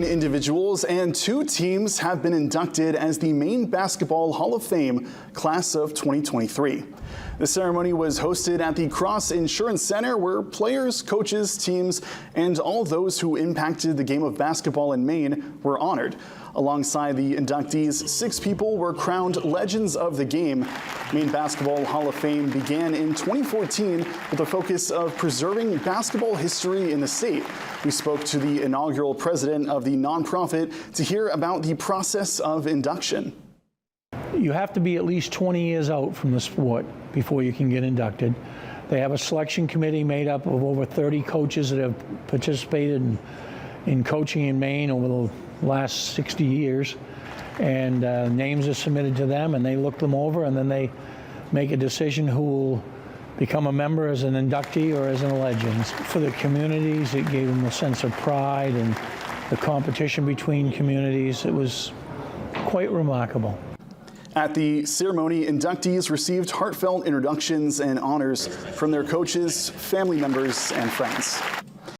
Individuals and 2 teams have been inducted as the Maine Basketball Hall of Fame class of 2023. The ceremony was hosted at the Cross Insurance Center, where players, coaches, teams, and all those who impacted the game of basketball in Maine were honored. Alongside the inductees, 6 people were crowned Legends of the Game. Maine Basketball Hall of Fame began in 2014 with a focus of preserving basketball history in the state. We spoke to the inaugural president of the nonprofit to hear about the process of induction. You have to be at least 20 years out from the sport before you can get inducted. They have a selection committee made up of over 30 coaches that have participated in coaching in Maine over the last 60 years, and names are submitted to them, and they look them over, and then they make a decision who will become a member as an inductee or as a legend. For the communities, it gave them a sense of pride, and the competition between communities, it was quite remarkable. At the ceremony, inductees received heartfelt introductions and honors from their coaches, family members, and friends.